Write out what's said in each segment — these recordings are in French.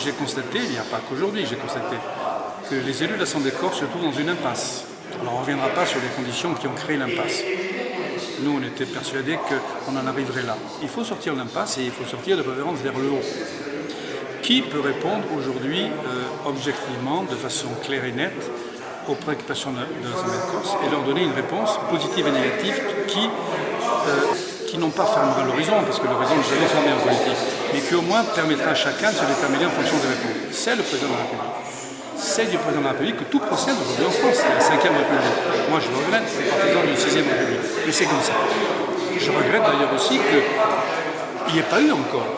j'ai constaté, il n'y a pas qu'aujourd'hui, j'ai constaté que les élus de l'Assemblée de Corse se trouvent dans une impasse. Alors on ne reviendra pas sur les conditions qui ont créé l'impasse. Nous, on était persuadés qu'on en arriverait là. Il faut sortir de l'impasse et il faut sortir de préférence vers le haut. Qui peut répondre aujourd'hui objectivement, de façon claire et nette, aux préoccupations de l'Assemblée de Corse et leur donner une réponse positive et négative qui non pas fermera l'horizon, parce que l'horizon n'est jamais fermé en politique, mais qui au moins permettra à chacun de se déterminer en fonction des réponses. C'est le président de la République. C'est du président de la République que tout procède aujourd'hui en France. C'est la 5e République. Moi, je le regrette, je suis partisan d'une 6e République. Mais c'est comme ça. Je regrette d'ailleurs aussi qu'il n'y ait pas eu encore,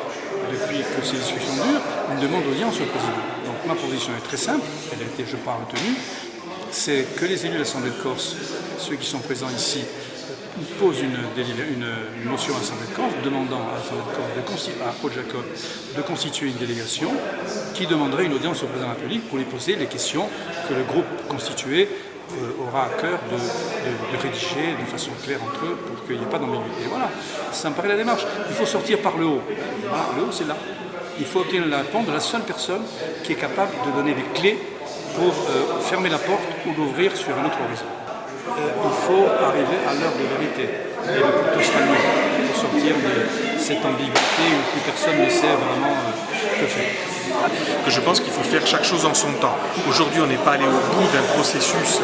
depuis que ces discussions durent, une demande d'audience au président. Donc ma position est très simple, elle a été, je crois, retenue, c'est que les élus de l'Assemblée de Corse, ceux qui sont présents ici, posent une motion à l'Assemblée de Corse demandant à l'Assemblée de Corse, à Paul Jacob, de constituer une délégation qui demanderait une audience au président de la République pour lui poser les questions que le groupe constitué aura à cœur de rédiger de façon claire entre eux pour qu'il n'y ait pas d'ambiguïté. Voilà, ça me paraît la démarche. Il faut sortir par le haut. Voilà, le haut, c'est là. Il faut obtenir la réponse de la seule personne qui est capable de donner les clés pour fermer la porte ou l'ouvrir sur un autre horizon. Il faut arriver à l'heure de vérité et le plus tôt sera mieux pour sortir de cette ambiguïté où plus personne ne sait vraiment que faire. Que je pense qu'il faut faire chaque chose en son temps. Aujourd'hui, on n'est pas allé au bout d'un processus,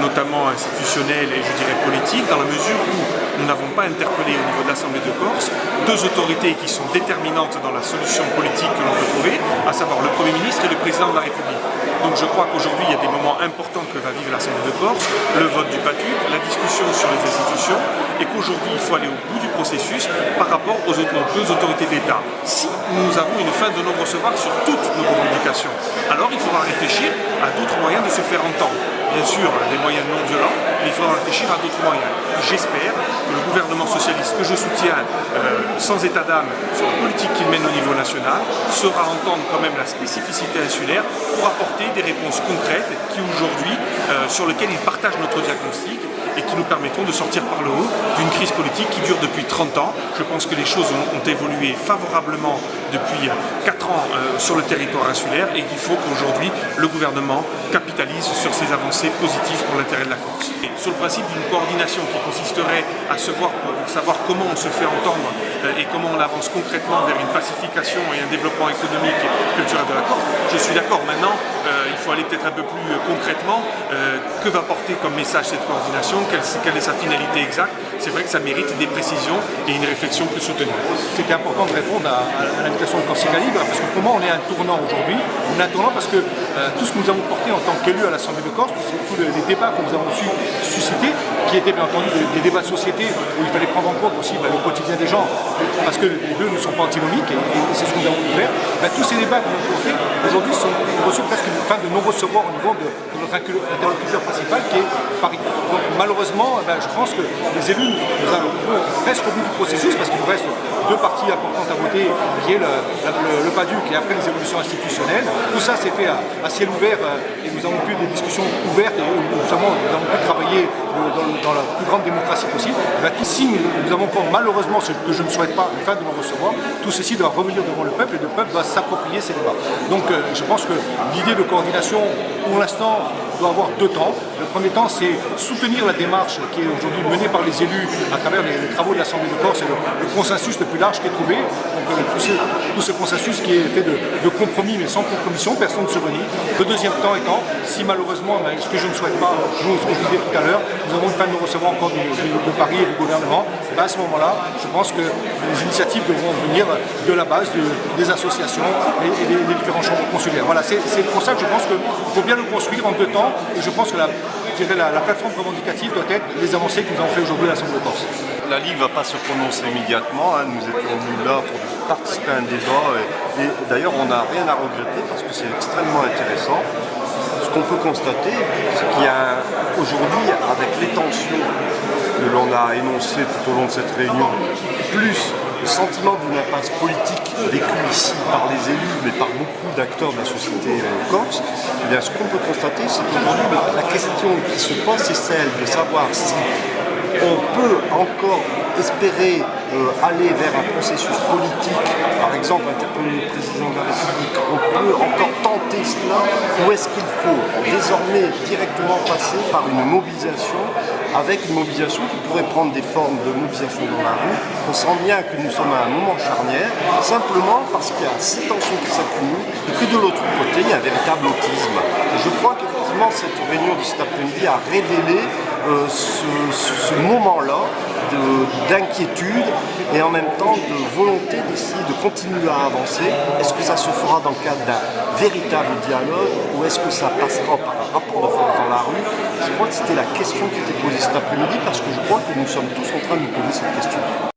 notamment institutionnel et je dirais politique, dans la mesure où nous n'avons pas interpellé au niveau de l'Assemblée de Corse deux autorités qui sont déterminantes dans la solution politique que l'on peut trouver, à savoir le Premier ministre et le Président de la République. Donc je crois qu'aujourd'hui, il y a des moments importants que va vivre l'Assemblée de Corse, le vote du PATUC, la discussion sur les institutions, et qu'aujourd'hui, il faut aller au bout du processus par rapport aux deux autorités d'État. Si nous avons une fin de non-recevoir sur toutes nos revendications, alors il faudra réfléchir à d'autres moyens de se faire entendre. Bien sûr, des moyens non violents, mais il faudra réfléchir à d'autres moyens. J'espère que le gouvernement socialiste que je soutiens, sans état d'âme sur la politique qu'il mène au niveau national, saura entendre quand même la spécificité insulaire pour apporter des réponses concrètes qui aujourd'hui, sur lesquelles il partage notre diagnostic et qui nous permettront de sortir par le haut d'une crise politique qui dure depuis 30 ans. Je pense que les choses ont évolué favorablement depuis 4 ans sur le territoire insulaire et qu'il faut qu'aujourd'hui le gouvernement capitalise sur ces avancées positives pour l'intérêt de la Corse. Et sur le principe d'une coordination qui consisterait à savoir comment on se fait entendre et comment on avance concrètement vers une pacification et un développement économique et culturel de la Corse, je suis d'accord. Maintenant, il faut aller peut-être un peu plus concrètement. Que va porter comme message cette coordination? Quelle est sa finalité exacte? C'est vrai que ça mérite des précisions et une réflexion plus soutenue. C'était important de répondre à l'invitation de Corsica Libre, parce que pour moi, on est à un tournant aujourd'hui. On est à un tournant parce que tout ce que nous avons porté en tant qu'élus à l'Assemblée de Corse, tous les débats que nous avons su susciter, qui étaient bien entendu des débats de société où il fallait prendre en compte aussi le quotidien des gens, parce que les deux ne sont pas antinomiques, et c'est ce que nous avons pu faire. Tous ces débats que nous avons portés aujourd'hui sont reçus presque une fin de non-recevoir au niveau de notre interlocuteur principal qui est Paris. Donc malheureusement, je pense que les élus nous arriveront presque au bout du processus, parce qu'il nous reste deux parties importantes à voter, qui est le PADUC et après les évolutions institutionnelles. Tout ça s'est fait à ciel ouvert et nous avons pu des discussions ouvertes et nous avons pu travailler dans la plus grande démocratie possible. Si nous avons encore malheureusement, ce que je ne souhaite pas, une fin de non-recevoir, tout ceci doit revenir devant le peuple et le peuple doit s'approprier ces débats. Donc je pense que l'idée de coordination, pour l'instant, doit avoir deux temps. Le premier temps, c'est soutenir la démarche qui est aujourd'hui menée par les élus à travers les travaux de l'Assemblée de Corse et le consensus le plus large qui est trouvé. Donc tout ce consensus qui est fait de compromis, mais sans compromission, personne ne se renie. Le deuxième temps étant, si malheureusement, ce que je ne souhaite pas, ce que je disais tout à l'heure, nous avons une fin de recevoir encore de Paris et du gouvernement, à ce moment-là, je pense que les initiatives devront venir de la base des associations et des différents chambres consulaires. Voilà, c'est pour ça que je pense qu'il faut bien le construire en deux temps, et je pense que la plateforme revendicative doit être les avancées que nous avons fait aujourd'hui à l'Assemblée de Corse. La Ligue ne va pas se prononcer immédiatement, nous étions venus là pour participer à un débat et d'ailleurs on n'a rien à regretter parce que c'est extrêmement intéressant. Ce qu'on peut constater, c'est qu'il y a aujourd'hui, avec les tensions que l'on a énoncées tout au long de cette réunion, plus le sentiment d'une impasse politique vécue ici par les élus, mais par beaucoup d'acteurs de la société corse, eh bien, ce qu'on peut constater, c'est qu'aujourd'hui, la question qui se pose, c'est celle de savoir si on peut encore espérer aller vers un processus politique, par exemple interpeller le président de la République, on peut encore tenter cela, ou est-ce qu'il faut désormais directement passer par une mobilisation, avec une mobilisation qui pourrait prendre des formes de mobilisation dans la rue? On sent bien que nous sommes à un moment charnière, simplement parce qu'il y a ces tensions qui s'accumulent, et que de l'autre côté, il y a un véritable autisme. Et je crois qu'effectivement, cette réunion de cet après-midi a révélé ce moment-là d'inquiétude et en même temps de volonté d'essayer de continuer à avancer. Est-ce que ça se fera dans le cadre d'un véritable dialogue ou est-ce que ça passera par un rapport de force dans la rue? Je crois que c'était la question qui était posée cet après-midi parce que je crois que nous sommes tous en train de nous poser cette question.